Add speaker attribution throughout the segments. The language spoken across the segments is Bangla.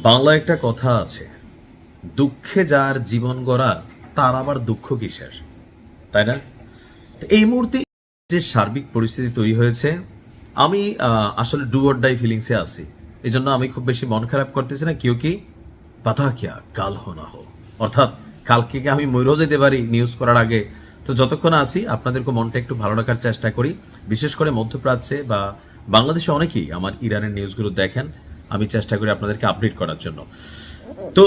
Speaker 1: বাংলায় একটা কথা আছে, দুঃখে যার জীবন গড়া তার আবার দুঃখ কিসের, তাই না? তো এই মুহূর্তে যে সার্বিক পরিস্থিতি তৈরি হয়েছে, আমি আসলে ডু অর ডাই ফিলিংসে আছি। এই জন্য আমি খুব বেশি মন খারাপ করতেছি না, কেউ কি পাতা কিয়া কাল হো না হো, অর্থাৎ কালকে কি আমি মরেও যেতে পারি নিউজ করার আগে। তো যতক্ষণ আসি আপনাদেরকে মনটা একটু ভালো রাখার চেষ্টা করি। বিশেষ করে মধ্যপ্রাচ্যে বা বাংলাদেশে অনেকেই আমার ইরানের নিউজগুলো দেখেন, আমি চেষ্টা করি আপনাদেরকে আপডেট করার জন্য। তো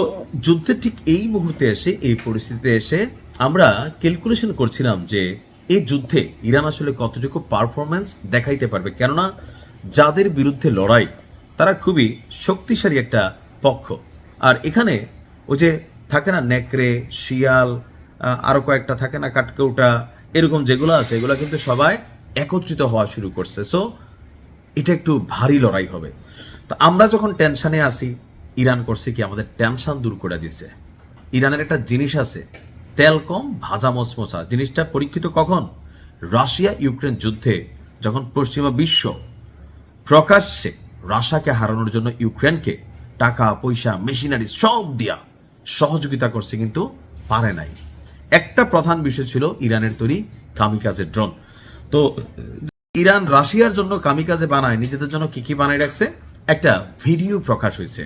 Speaker 1: যুদ্ধের ঠিক এই মুহূর্তে এসে, এই পরিস্থিতিতে এসে আমরা ক্যালকুলেশন করছিলাম যে এই যুদ্ধে ইরান আসলে কতটুকু পারফরম্যান্স দেখাইতে পারবে, কেননা যাদের বিরুদ্ধে লড়াই তারা খুবই শক্তিশালী একটা পক্ষ। আর এখানে ওই যে থাকে না নেকড়ে, শিয়াল, আরো কয়েকটা থাকে না কাঠকৌটা, এরকম যেগুলো আছে এগুলো কিন্তু সবাই একত্রিত হওয়া শুরু করছে। সো এটা একটু ভারী লড়াই হবে। তো আমরা যখন টেনশনে আসি, ইরান করছে কি আমাদের টেনশন দূর করে দিচ্ছে। ইরানের একটা জিনিস আছে, তেল কম ভাজা মচমচা। জিনিসটা পরীক্ষিত কখন? রাশিয়া ইউক্রেন যুদ্ধে, যখন পশ্চিমা বিশ্ব প্রকাশ্যে রাশিয়াকে হারানোর জন্য ইউক্রেনকে টাকা পয়সা মেশিনারি সব দিয়া সহযোগিতা করছে, কিন্তু পারে নাই। একটা প্রধান বিষয় ছিল ইরানের তৈরি কামিকাজে ড্রোন। তো ইরান রাশিয়ার জন্য কামিকাজে বানায়, নিজেদের জন্য কি কি বানায় রাখছে, একটা ভিডিও প্রকাশ হয়েছে।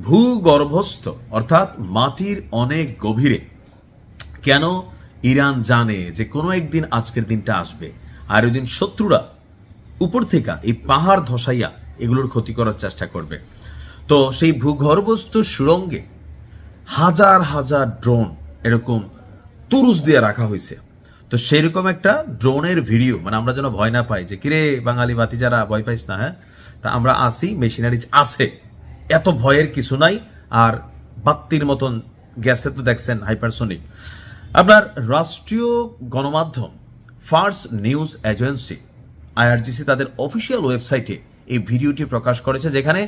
Speaker 1: ভূগর্ভস্থ অর্থাৎ মাটির অনেক গভীরে, কেন ইরান জানে যে কোনো একদিন আজকের দিনটা আসবে, আর ওই দিন শত্রুরা উপর থেকে এই পাহাড় ধসাইয়া এগুলোর ক্ষতি করার চেষ্টা করবে। তো সেই ভূগর্ভস্থ সুড়ঙ্গে হাজার হাজার ড্রোন এরকম তুরুস দিয়ে রাখা হয়েছে। তো সেরকম একটা ড্রোনের ভিডিও, মানে আমরা যেন ভয় না পাই যে কিরে বাঙালি বাতি যারা ভয় পাইস না, হ্যাঁ তা আমরা আসি, মেশিনারিজ আছে, এত ভয়ের কিছু নাই। আর বাত্তির মতন গ্যাসে তো দেখছেন হাইপারসোনিক। আপনার রাষ্ট্রীয় গণমাধ্যম ফার্স নিউজ এজেন্সি আইআরজিসি তাদের অফিসিয়াল ওয়েবসাইটে এই ভিডিওটি প্রকাশ করেছে, যেখানে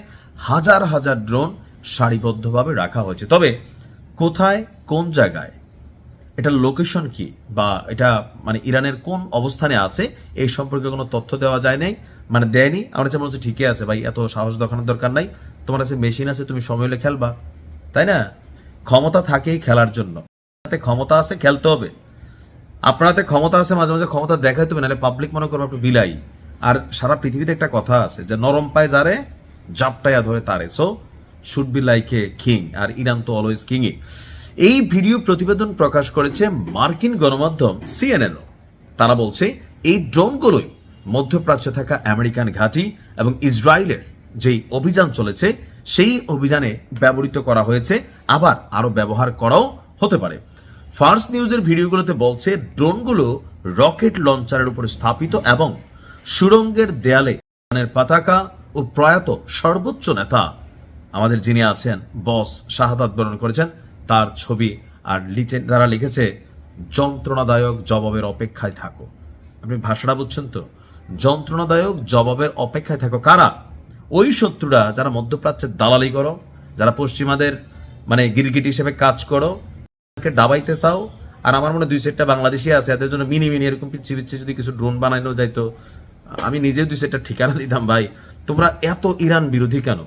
Speaker 1: হাজার হাজার ড্রোন সারিবদ্ধভাবে রাখা হয়েছে। তবে কোথায়, কোন জায়গায়, এটার লোকেশন কি, বা এটা মানে ইরানের কোন অবস্থানে আছে, এই সম্পর্কে কোনো তথ্য দেওয়া যায় নাই, মানে দেয়নি। আমরা যেমন বলছি ঠিকই আছে ভাই, এত সাহস দেখানোর দরকার নাই, তোমার কাছে মেশিন আছে, তুমি সময় হলে খেলবা, তাই না? ক্ষমতা থাকেই খেলার জন্য, ক্ষমতা আছে খেলতে হবে। আপনারাতে ক্ষমতা আছে, মাঝে মাঝে ক্ষমতা দেখাইতে হবে, নাহলে পাবলিক মনে করবো আপনি বিলাই। আর সারা পৃথিবীতে একটা কথা আছে যে নরম পায় যারে জাপটাইয়া ধরে তারে। So should be like a king, আর ইরান তো অলওয়েজ কিংই। এই ভিডিও প্রতিবেদন প্রকাশ করেছে মার্কিন গণমাধ্যম সিএনএনও। তারা বলছে এই ড্রোনগুলোই মধ্যপ্রাচ্যে থাকা আমেরিকান ঘাঁটি এবং ইসরায়েলের যেই অভিযান চলেছে সেই অভিযানে ব্যবহৃত করা হয়েছে, আবার আরো ব্যবহার করাও হতে পারে। ফার্স নিউজের ভিডিওগুলোতে বলছে ড্রোনগুলো রকেট লঞ্চারের উপর স্থাপিত এবং সুড়ঙ্গের দেয়ালে ইরানের পতাকা ও প্রয়াত সর্বোচ্চ নেতা আমাদের যিনি আছেন বস শাহাদাত বরণ করেছেন তার ছবি আর যারা লিখেছে যন্ত্রণাদায়ক জবাবের অপেক্ষায় থাকো। আপনি ভাষাটা বুঝছেন তো? যন্ত্রণাদায়ক জবাবের অপেক্ষায় থাকো। কারা? ওই শত্রুরা যারা মধ্যপ্রাচ্যের দালালি করো, যারা পশ্চিমাদের মানে গিরগিটি হিসেবে কাজ করো, ডাবাইতে চাও। আর আমার মনে দুই সেটটা বাংলাদেশি আছে, এদের জন্য মিনি মিনি এরকম পিচ্ছি পিচ্ছি যদি কিছু ড্রোন বানানো যাইতো, আমি নিজে দুই সেটটা ঠিকানা দিতাম। ভাই তোমরা এত ইরান বিরোধী কেন?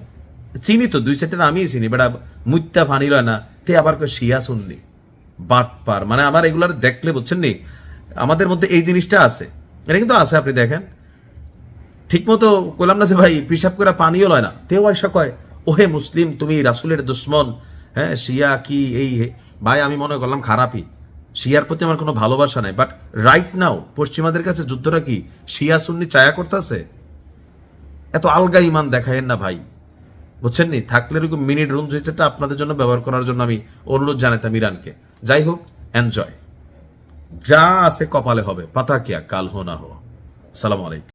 Speaker 1: চিনি তো দুই সেটের, আমিই চিনি, বেটা মুত্যা ফানি রয় না, তে আবার কেউ শিয়া শুনলি বাট পার, মানে আমার এগুলার দেখলে বুঝছেন নি আমাদের মধ্যে এই জিনিসটা আছে, এটা কিন্তু আছে। আপনি দেখেন ঠিক মতো বললাম না যে ভাই পিসাব করে পানিও লয় না, তেও আয়সা কয় ওহে মুসলিম তুমি রাসুলের দুশ্মন, হ্যাঁ শিয়া কি এই। ভাই আমি মনে করলাম খারাপই, শিয়ার প্রতি আমার কোনো ভালোবাসা নাই, বাট রাইট নাও পশ্চিমাদের কাছে যুদ্ধটা কি শিয়া সুন্নি চায়া করতেছে? এত আলগা ইমান দেখায়েন না ভাই, বুঝছেন নি? থাকলে এরকম মিনি ড্রোন যেটা আপনাদের জন্য ব্যবহার করার জন্য আমি অনুরোধ জানাতাম ইরানকে। যাই হোক, এনজয়, যা আছে কপালে হবে, পাতা কিয়া কাল হো না হো। সালাম আলাইকুম।